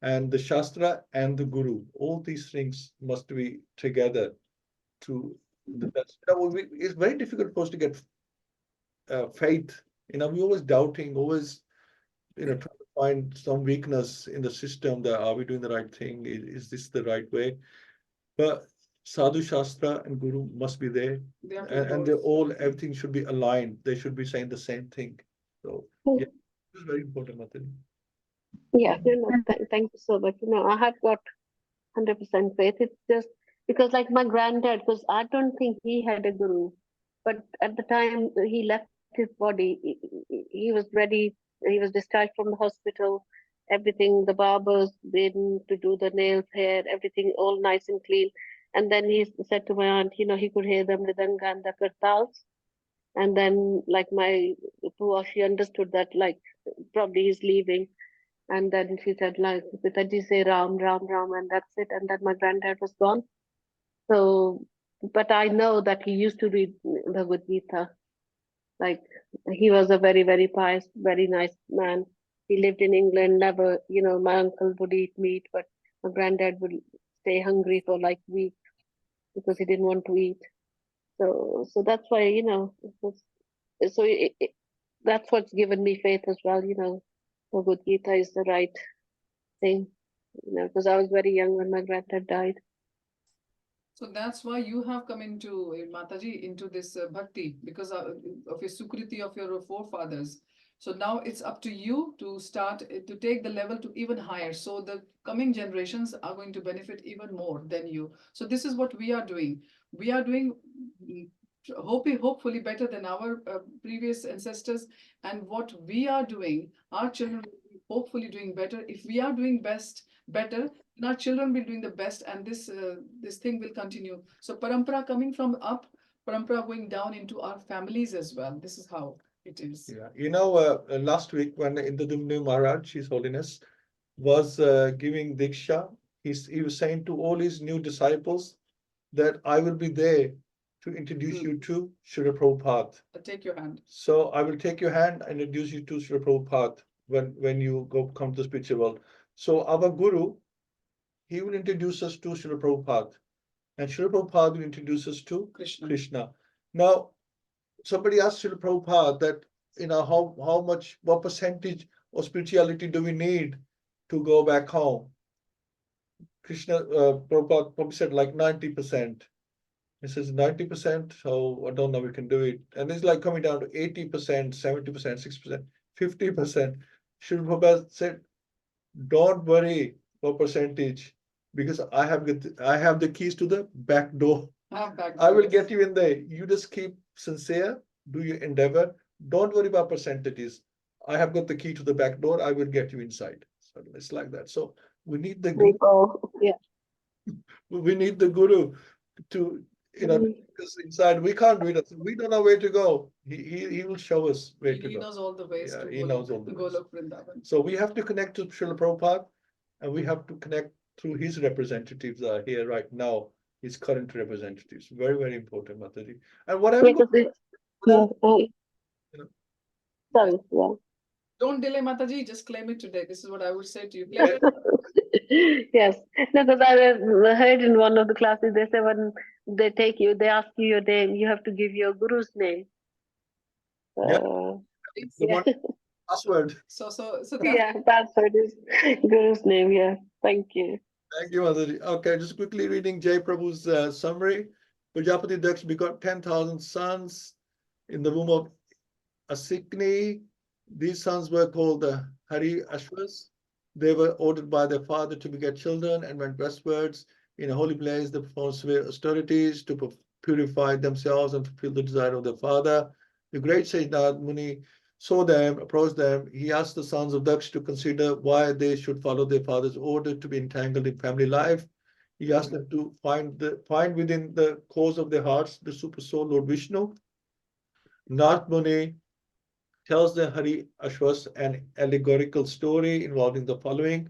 S1: and the Shastra and the Guru. All these things must be together to the best. It's very difficult for us to get faith we're always doubting, always, trying to find some weakness in the system, that are we doing the right thing? Is this the right way? But Sadhu Shastra and Guru must be there.
S3: They have to
S1: And
S3: endorse.
S1: everything should be aligned. They should be saying the same thing. So yeah, it's very important, Mataji.
S6: Yeah, thank you so much. I have got 100% faith. It's just because, like my granddad, because I don't think he had a guru, but at the time he left his body, he was ready. He was discharged from the hospital. Everything, the barbers been to do the nails, hair, everything all nice and clean. And then he said to my aunt, he could hear the mridanga and the kartals. And then, like my Pua, she understood that, like probably he's leaving. And then she said, like, Pitaji say Ram, Ram, Ram, and that's it. And then my granddad was gone. So, but I know that he used to read the Bhagavad Gita. Like, he was a very, very pious, very nice man. He lived in England, never, my uncle would eat meat, but my granddad would stay hungry for like weeks because he didn't want to eat. So that's why, that's what's given me faith as well, Bhagavad Gita is the right thing, because I was very young when my granddad died.
S3: So that's why you have come into, Mataji, into this bhakti, because of your sukriti of your forefathers. So now it's up to you to start to take the level to even higher. So the coming generations are going to benefit even more than you. So this is what we are doing. We are doing hopefully better than our previous ancestors. And what we are doing, our children will be hopefully doing better. If we are doing better, then our children will be doing the best, and this thing will continue. So parampara coming from up, parampara going down into our families as well. This is how it is.
S1: Yeah, last week when Indradumni Maharaj, His Holiness, was giving Diksha, he was saying to all his new disciples that I will be there to introduce you to Srila Prabhupada.
S3: Take your hand.
S1: So I will take your hand and introduce you to Srila Prabhupada when you come to the spiritual world. So our Guru, he will introduce us to Srila Prabhupada, and Srila Prabhupada will introduce us to Krishna. Now, somebody asked Srila Prabhupada that, what percentage of spirituality do we need to go back home? Prabhupada probably said like 90%. He says 90%, so I don't know, we can do it. And it's like coming down to 80%, 70%, 6%, 50%. Srila Prabhupada said, don't worry about percentage, because I have the keys to the back door. I will get you in there. You just keep sincere, do your endeavor. Don't worry about percentages. I have got the key to the back door. I will get you inside. So it's like that. So we need the Guru.
S6: Yeah.
S1: We need the Guru to, because inside we can't do it. We don't know where to go. He will show us where to go.
S3: He knows all the ways to
S1: he knows all the ways.
S3: Golok Vrindavan.
S1: So we have to connect to Srila Prabhupada, and we have to connect through his representatives are here right now, his current representatives. Very, very important, Mataji. And whatever.
S6: Sorry, yeah.
S3: Don't delay, Mataji. Just claim it today. This is what I would say to you.
S6: Yes. No, because I heard in one of the classes, they say when they ask you your name, you have to give your guru's name.
S1: Password.
S3: So that's
S6: password is guru's name. Yeah. Thank you.
S1: Thank you, Mataji. Okay, just quickly reading Jai Prabhu's summary. Prajāpati Dakṣa begot 10,000 sons in the womb of Asikni. These sons were called the Hari Ashwas. They were ordered by their father to beget children and went westwards. In a holy place, they performed severe austerities to purify themselves and fulfill the desire of their father. The great sage Nārada Muni saw them, approached them. He asked the sons of Dakṣa to consider why they should follow their father's order to be entangled in family life. He asked them to find within the cause of their hearts the super soul, Lord Vishnu. Nārada Muni tells the Hari Ashwas an allegorical story involving the following.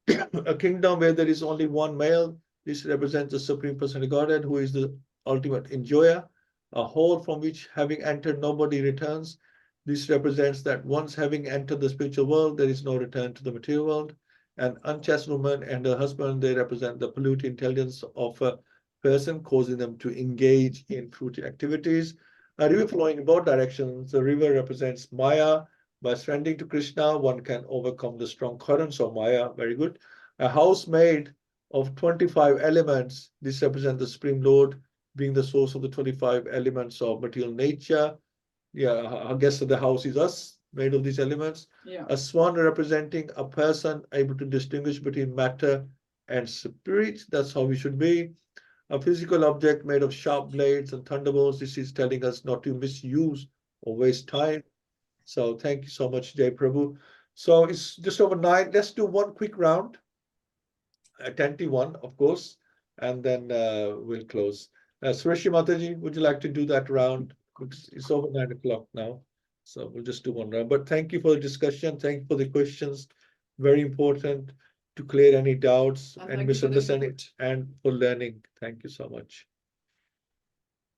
S1: A kingdom where there is only one male. This represents the Supreme Personality of Godhead, who is the ultimate enjoyer. A hole from which, having entered, nobody returns. This represents that once having entered the spiritual world, there is no return to the material world. An unchaste woman and her husband, they represent the polluted intelligence of a person, causing them to engage in fruitive activities. A river flowing in both directions. The river represents Maya. By surrendering to Krishna, one can overcome the strong currents of Maya. Very good. A house made of 25 elements. This represents the Supreme Lord being the source of the 25 elements of material nature. Yeah, I guess the house is us, made of these elements.
S3: Yeah.
S1: A swan representing a person able to distinguish between matter and spirit. That's how we should be. A physical object made of sharp blades and thunderbolts. This is telling us not to misuse or waste time. So thank you so much, Jai Prabhu. So it's just over 9. Let's do one quick round. Attentive one, of course, and then we'll close. Sureshi Mataji, would you like to do that round? It's over 9 o'clock now. So we'll just do one round. But thank you for the discussion. Thank you for the questions. Very important to clear any doubts,
S3: And
S1: any
S3: thank you for the
S1: misunderstanding,
S3: input.
S1: and for learning. Thank you so much.